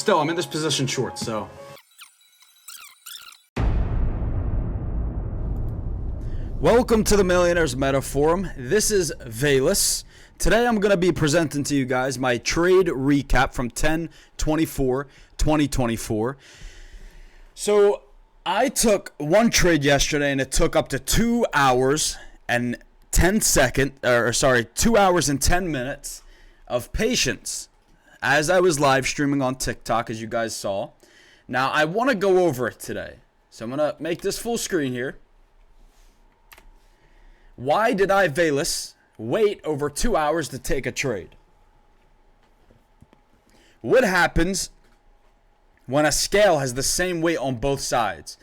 Still, I'm in this position short, so. Welcome to the Millionaires Meta Forum. This is Vayless. Today I'm going to be presenting to you guys my trade recap from 10/24/2024. So I took one trade yesterday and it took up to 2 hours and 10 seconds, 2 hours and 10 minutes of patience as I was live streaming on TikTok, as you guys saw. Now I want to go over it today. So I'm going to make this full screen here. Why did I, Vayless, wait over 2 hours to take a trade? What happens when a scale has the same weight on both sides?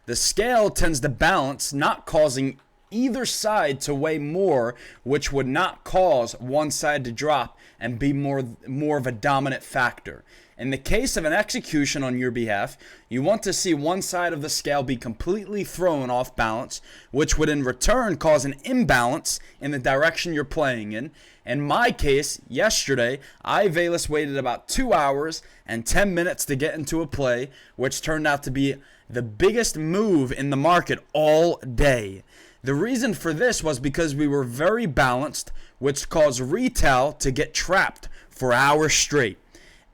The scale tends to balance, not causing either side to weigh more, which would not cause one side to drop and be more of a dominant factor. In the case of an execution on your behalf, you want to see one side of the scale be completely thrown off balance, which would in return cause an imbalance in the direction you're playing in. In my case, yesterday, I, Vayless, waited about 2 hours and 10 minutes to get into a play, which turned out to be the biggest move in the market all day. The reason for this was because we were very balanced, which caused retail to get trapped for hours straight.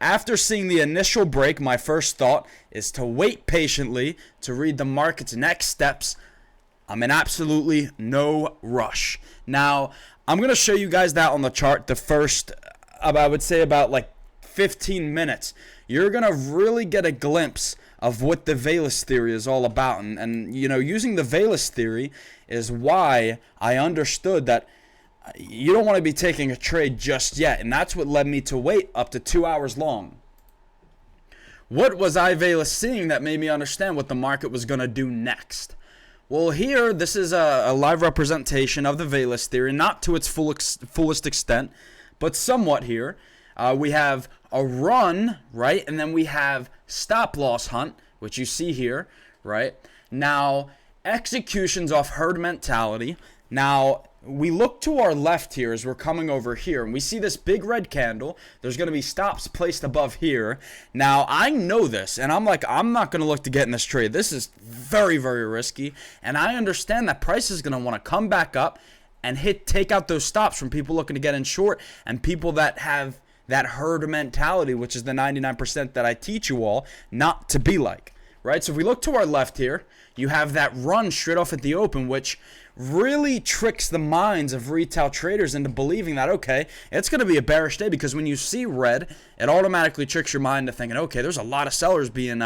After seeing the initial break, my first thought is to wait patiently to read the market's next steps. I'm in absolutely no rush. Now, I'm going to show you guys that on the chart the first, I would say about like 15 minutes. You're going to really get a glimpse of what the Vayless theory is all about. And you know, using the Vayless theory is why I understood that you don't want to be taking a trade just yet. And that's what led me to wait up to 2 hours long. What was I, Vayless, seeing that made me understand what the market was going to do next? Well, here, this is a live representation of the Vayless theory, not to its fullest extent, but somewhat here. We have a run, right? And then we have stop loss hunt, which you see here, right? Now, executions off herd mentality. Now, we look to our left here as we're coming over here, and we see this big red candle. There's going to be stops placed above here. Now, I know this, and I'm like, I'm not going to look to get in this trade. This is very, very risky, and I understand that price is going to want to come back up and take out those stops from people looking to get in short and people that have that herd mentality, which is the 99% that I teach you all not to be like, right? So if we look to our left here, you have that run straight off at the open, which really tricks the minds of retail traders into believing that, okay, it's going to be a bearish day, because when you see red, it automatically tricks your mind to thinking, okay, there's a lot of sellers being,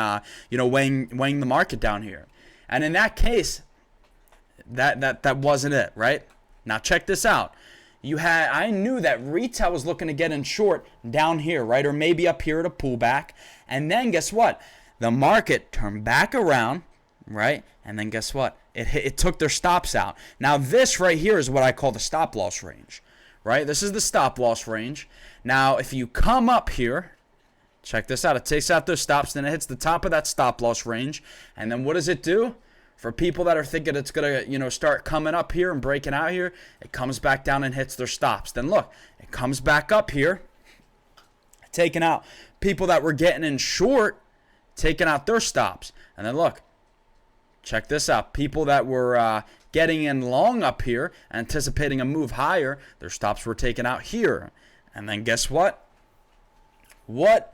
weighing the market down here. And in that case, that wasn't it, right? Now check this out. I knew that retail was looking to get in short down here, right? Or maybe up here at a pullback. And then guess what? The market turned back around, right? And then guess what? It took their stops out. Now this right here is what I call the stop loss range, right? This is the stop loss range. Now if you come up here, check this out. It takes out those stops, then it hits the top of that stop loss range. And then what does it do? For people that are thinking it's going to, start coming up here and breaking out here, it comes back down and hits their stops. Then look, it comes back up here, taking out people that were getting in short, taking out their stops. And then look, check this out. People that were getting in long up here, anticipating a move higher, their stops were taken out here. And then guess what? What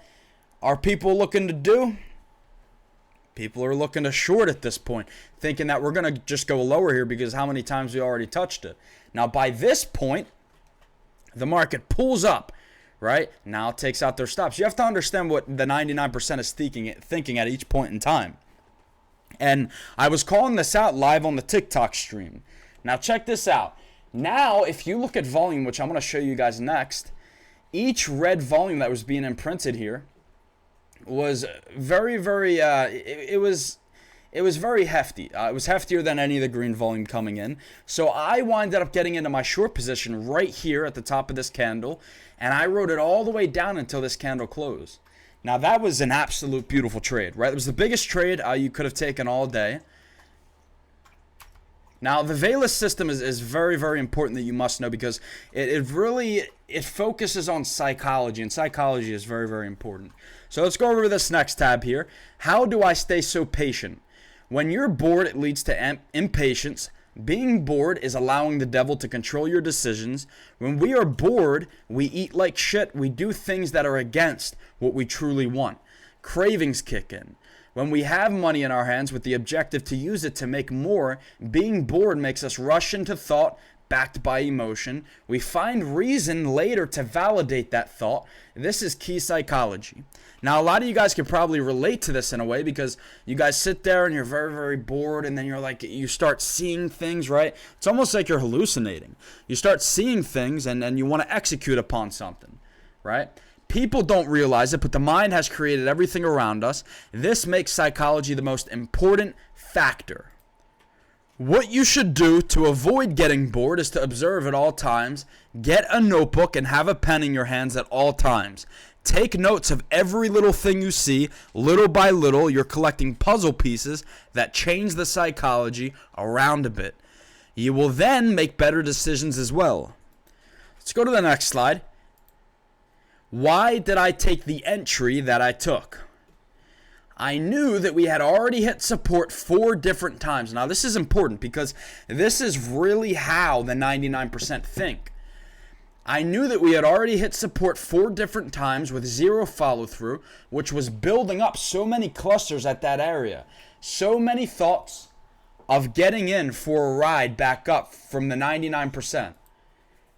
are people looking to do? People are looking to short at this point, thinking that we're going to just go lower here because how many times we already touched it. Now, by this point, the market pulls up, right? Now it takes out their stops. You have to understand what the 99% is thinking at each point in time. And I was calling this out live on the TikTok stream. Now, check this out. Now, if you look at volume, which I'm going to show you guys next, each red volume that was being imprinted here was very, very, it was very hefty. It was heftier than any of the green volume coming in. So I winded up getting into my short position right here at the top of this candle, and I rode it all the way down until this candle closed. Now that was an absolute beautiful trade, right? It was the biggest trade you could have taken all day. Now, the Vayless system is very, very important that you must know, because it focuses on psychology, and psychology is very, very important. So let's go over this next tab here. How do I stay so patient? When you're bored, it leads to impatience. Being bored is allowing the devil to control your decisions. When we are bored, we eat like shit. We do things that are against what we truly want. Cravings kick in. When we have money in our hands with the objective to use it to make more, being bored makes us rush into thought backed by emotion. We find reason later to validate that thought. This is key psychology. Now, a lot of you guys can probably relate to this in a way, because you guys sit there and you're very, very bored, and then you start seeing things, right? It's almost like you're hallucinating. You start seeing things, and you want to execute upon something, right? People don't realize it, but the mind has created everything around us. This makes psychology the most important factor. What you should do to avoid getting bored is to observe at all times. Get a notebook and have a pen in your hands at all times. Take notes of every little thing you see. Little by little, you're collecting puzzle pieces that change the psychology around a bit. You will then make better decisions as well. Let's go to the next slide. Why did I take the entry that I took? I knew that we had already hit support 4 different times. Now, this is important, because this is really how the 99% think. I knew that we had already hit support 4 different times with 0 follow-through, which was building up so many clusters at that area. So many thoughts of getting in for a ride back up from the 99%.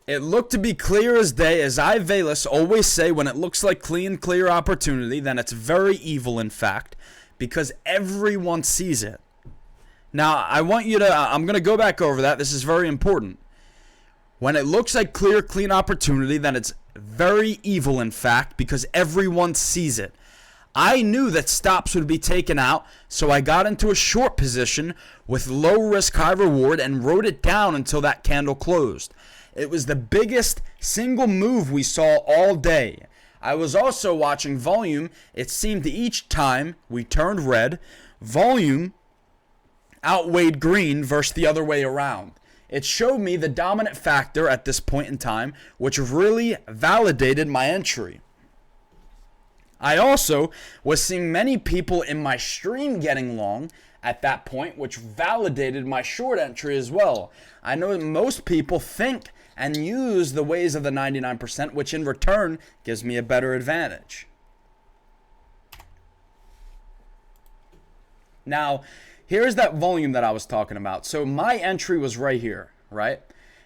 It looked to be clear as day. As I, Vayless, always say, when it looks like clear opportunity, then it's very evil, in fact, because everyone sees it. Now, I'm going to go back over that. This is very important. When it looks like clean opportunity, then it's very evil, in fact, because everyone sees it. I knew that stops would be taken out, so I got into a short position with low risk, high reward, and wrote it down until that candle closed. It was the biggest single move we saw all day. I was also watching volume. It seemed that each time we turned red, volume outweighed green versus the other way around. It showed me the dominant factor at this point in time, which really validated my entry. I also was seeing many people in my stream getting long at that point, which validated my short entry as well. I know that most people think and use the ways of the 99%, which in return gives me a better advantage. Now, here's that volume that I was talking about. So my entry was right here, right?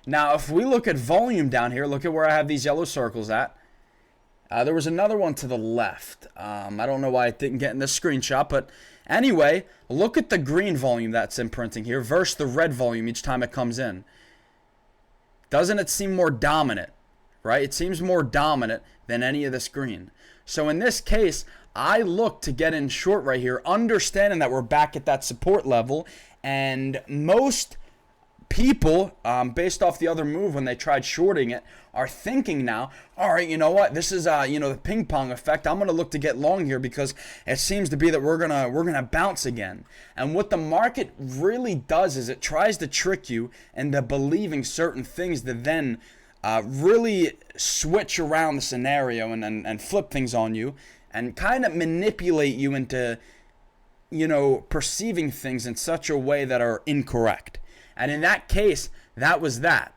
Now, if we look at volume down here, look at where I have these yellow circles at. There was another one to the left. I don't know why it didn't get in this screenshot, but anyway, look at the green volume that's imprinting here versus the red volume each time it comes in. Doesn't it seem more dominant, right? It seems more dominant than any of this green. So in this case, I look to get in short right here, understanding that we're back at that support level, and most people, based off the other move when they tried shorting it, are thinking now, all right, you know what? This is the ping pong effect. I'm gonna look to get long here because it seems to be that we're gonna bounce again. And what the market really does is it tries to trick you into believing certain things that then really switch around the scenario and flip things on you and kind of manipulate you into perceiving things in such a way that are incorrect. And in that case, that was that.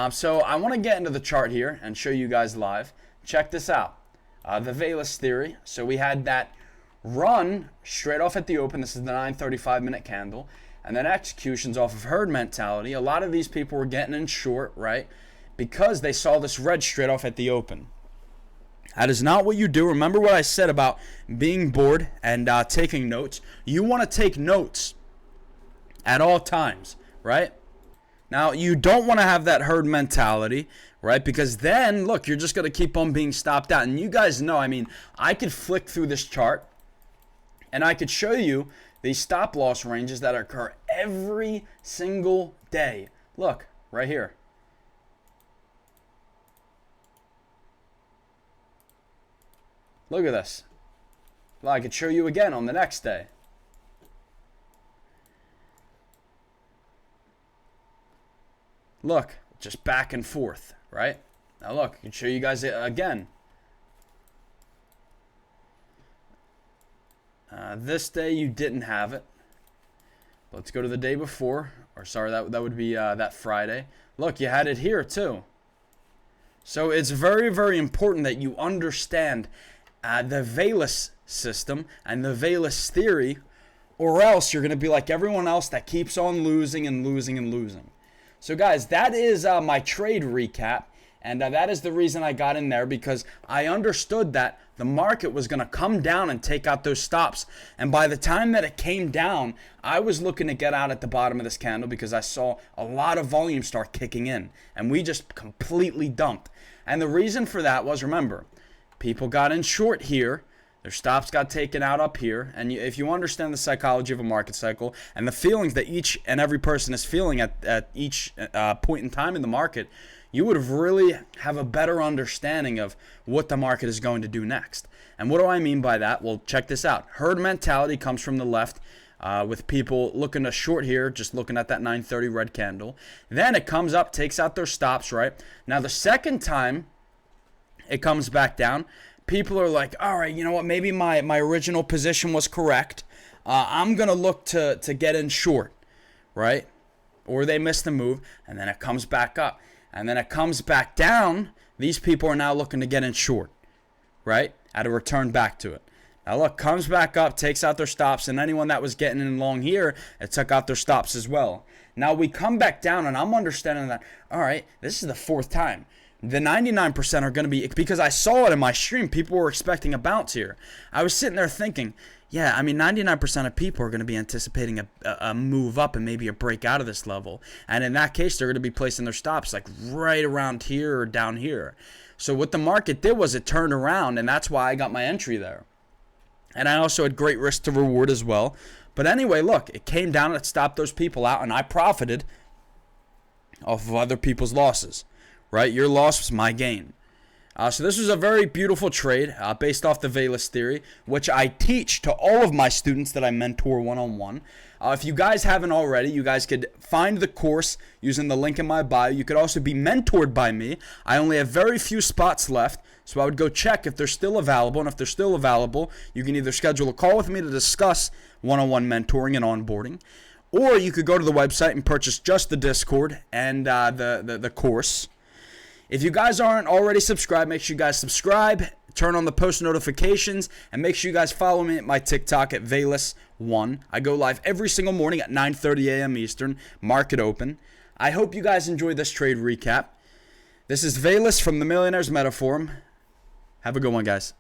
So I want to get into the chart here and show you guys live. Check this out. The Vayless theory. So we had that run straight off at the open. This is the 9:35-minute candle. And then executions off of herd mentality. A lot of these people were getting in short, right? Because they saw this red straight off at the open. That is not what you do. Remember what I said about being bored and taking notes. You want to take notes at all times, right? Now, you don't want to have that herd mentality, right? Because then, look, you're just going to keep on being stopped out. And you guys know, I could flick through this chart and I could show you these stop loss ranges that occur every single day. Look, right here. Look at this. Well, I could show you again on the next day. Look, just back and forth, right? Now look, I can show you guys it again. This day you didn't have it. Let's go to the day before. Or sorry, that would be that Friday. Look, you had it here too. So it's very, very important that you understand the Vayless system and the Vayless theory, or else you're going to be like everyone else that keeps on losing and losing and losing. So guys, that is my trade recap. And that is the reason I got in there, because I understood that the market was going to come down and take out those stops. And by the time that it came down, I was looking to get out at the bottom of this candle because I saw a lot of volume start kicking in. And we just completely dumped. And the reason for that was, remember, people got in short here. Their stops got taken out up here. And if you understand the psychology of a market cycle and the feelings that each and every person is feeling at each point in time in the market, you would really have a better understanding of what the market is going to do next. And what do I mean by that? Well, check this out. Herd mentality comes from the left, with people looking to short here, just looking at that 930 red candle. Then it comes up, takes out their stops, right? Now, the second time it comes back down, people are like, all right, you know what? Maybe my original position was correct. I'm going to look to get in short, right? Or they missed the move, and then it comes back up. And then it comes back down. These people are now looking to get in short, right? At a return back to it. Now look, comes back up, takes out their stops, and anyone that was getting in long here, it took out their stops as well. Now we come back down, and I'm understanding that, all right, this is the fourth time. The 99% are going to be, because I saw it in my stream, people were expecting a bounce here. I was sitting there thinking, yeah, I mean, 99% of people are going to be anticipating a move up and maybe a break out of this level. And in that case, they're going to be placing their stops like right around here or down here. So what the market did was it turned around, and that's why I got my entry there. And I also had great risk to reward as well. But anyway, look, it came down and it stopped those people out, and I profited off of other people's losses, right? Your loss was my gain. So this was a very beautiful trade based off the Vayless theory, which I teach to all of my students that I mentor one-on-one. If you guys haven't already, you guys could find the course using the link in my bio. You could also be mentored by me. I only have very few spots left, so I would go check if they're still available. And if they're still available, you can either schedule a call with me to discuss one-on-one mentoring and onboarding, or you could go to the website and purchase just the Discord and the course. If you guys aren't already subscribed, make sure you guys subscribe, turn on the post notifications, and make sure you guys follow me at my TikTok at Vayless1. I go live every single morning at 9:30 a.m. Eastern, market open. I hope you guys enjoyed this trade recap. This is Vayless from the Millionaire's Metaforum. Have a good one, guys.